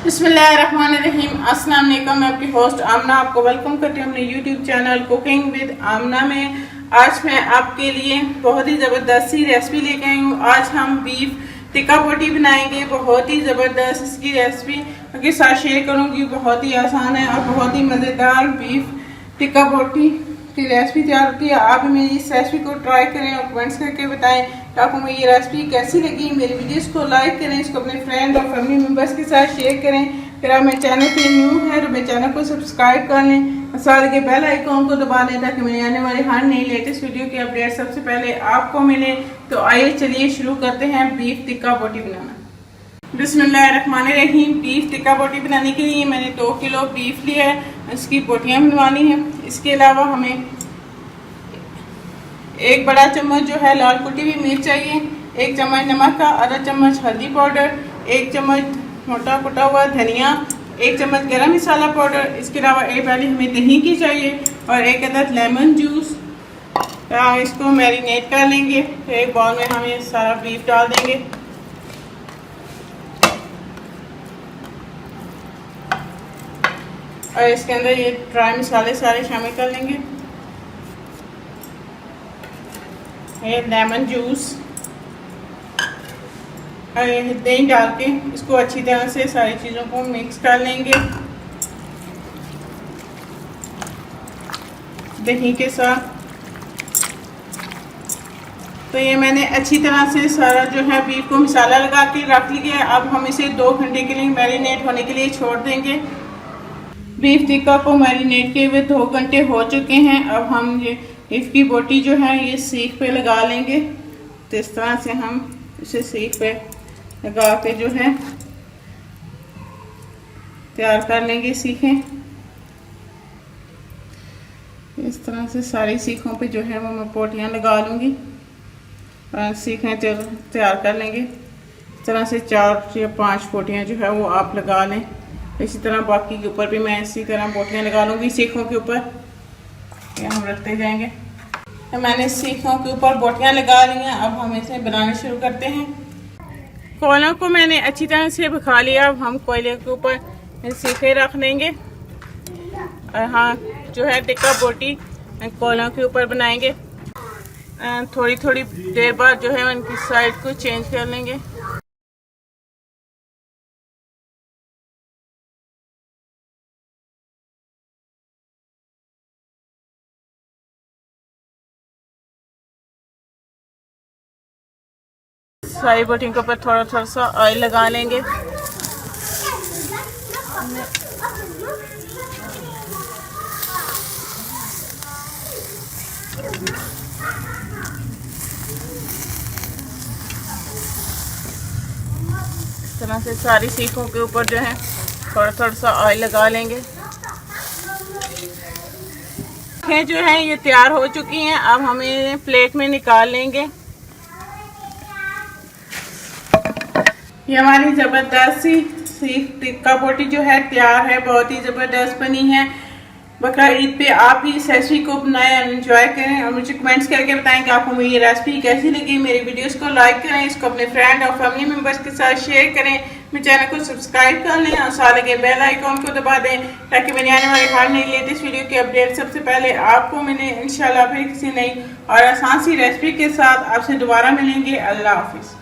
बिस्मिल्लाहिर्रहमानिर्रहीम। अस्सलाम वालेकुम। मैं आपकी होस्ट आमना आपको वेलकम करती हूँ अपने यूट्यूब चैनल कुकिंग विद आमना में। आज मैं आपके लिए बहुत ही ज़बरदस्त सी रेसिपी लेके आई हूँ। आज हम बीफ टिक्का बोटी बनाएंगे। बहुत ही ज़बरदस्त इसकी रेसिपी आपके साथ शेयर करूँगी। बहुत ही आसान है और बहुत ही मज़ेदार बीफ टिक्का बोटी की रेसिपी तैयार होती है। आप मेरी इस रेसिपी को ट्राई करें और कमेंट्स करके बताएं कि आपको मेरी ये रेसिपी कैसी लगी। मेरी वीडियोस को लाइक करें, इसको अपने फ्रेंड और फैमिली मेम्बर्स के साथ शेयर करें। फिर आप मेरे चैनल पे न्यू है तो मेरे चैनल को सब्सक्राइब कर लें, साथ के बेल आइकॉन को दबा लें ताकि मेरे आने वाले हर नई लेटेस्ट वीडियो की अपडेट सबसे पहले आपको मिले। तो आइए चलिए शुरू करते हैं बीफ टिक्का बोटी बनाना। बिस्मिल्लाहिर्रहमानिर्रहीम। बीफ टिक्का बोटी बनाने के लिए मैंने 2 किलो बीफ लिया है, इसकी बोटियाँ बनवानी है। इसके अलावा हमें 1 बड़ा चम्मच जो है लाल कुटी हुई मिर्च चाहिए, 1 चम्मच नमक का, आधा चम्मच हल्दी पाउडर, 1 चम्मच मोटा कुटा हुआ धनिया, 1 चम्मच गरम मसाला पाउडर। इसके अलावा एक वाली हमें दही की चाहिए और 1 अदद लेमन जूस। तो हम इसको मैरिनेट कर लेंगे। तो एक बाउल में हम ये सारा बीफ डाल देंगे। और इसके अंदर ये ड्राई मसाले सारे शामिल कर लेंगे। ये लेमन जूस और ये दही डाल के इसको अच्छी तरह से सारी चीज़ों को मिक्स कर लेंगे दही के साथ। तो ये मैंने अच्छी तरह से सारा जो है बीफ को मसाला लगा के रख लिया है। अब हम इसे 2 घंटे के लिए मैरिनेट होने के लिए छोड़ देंगे। बीफ टिक्का को मैरिनेट किए हुए 2 घंटे हो चुके हैं। अब हम ये बीफ की बोटी जो है ये सीख पे लगा लेंगे। तो इस तरह से हम इसे सीख पे लगा के जो है तैयार कर लेंगे सीखें। इस तरह से सारी सीखों पे जो है वो मैं बोटियाँ लगा लूँगी और सीखें तैयार कर लेंगे। इस तरह से 4 या 5 बोटियाँ जो है वो आप लगा लें। इसी तरह बाकी के ऊपर भी मैं इसी तरह बोटियाँ लगा लूँगी सीखों के ऊपर। ये हम रखते जाएंगे। तो मैंने सीखों के ऊपर बोटियाँ लगा ली हैं। अब हम इसे बनाना शुरू करते हैं। कोयलों को मैंने अच्छी तरह से भखा लिया। अब हम कोयले के ऊपर सीखे रख लेंगे और हाँ जो है टिक्का बोटी कोयलों के ऊपर बनाएंगे। थोड़ी थोड़ी देर बाद जो है उनकी साइड को चेंज कर लेंगे। सारी बोटियों के ऊपर थोड़ा थोड़ा सा ऑयल लगा लेंगे। इस तरह से सारी सीखों के ऊपर जो है थोड़ा थोड़ा सा ऑयल लगा लेंगे। जो है ये तैयार हो चुकी हैं। अब हमें प्लेट में निकाल लेंगे। ये हमारी ज़बरदस्त सी सीख टिक्का बोटी जो है तैयार है। बहुत ही ज़बरदस्त बनी है। बकरा ईद पे आप भी इस रेसिपी को बनाएं और एंजॉय करें और मुझे कमेंट्स करके बताएं कि आपको मेरी रेसिपी कैसी लगी। मेरी वीडियोस को लाइक करें, इसको अपने फ्रेंड और फैमिली मेम्बर्स के साथ शेयर करें। मेरे चैनल को सब्सक्राइब कर लें और साथ के बेल आइकॉन को दबा दें ताकि मेरे आने वाले हर नई लेटेस्ट वीडियो की अपडेट सबसे पहले आपको मिले। इंशाल्लाह फिर किसी नई और आसान सी रेसिपी के साथ आपसे दोबारा मिलेंगे। अल्लाह हाफिज़।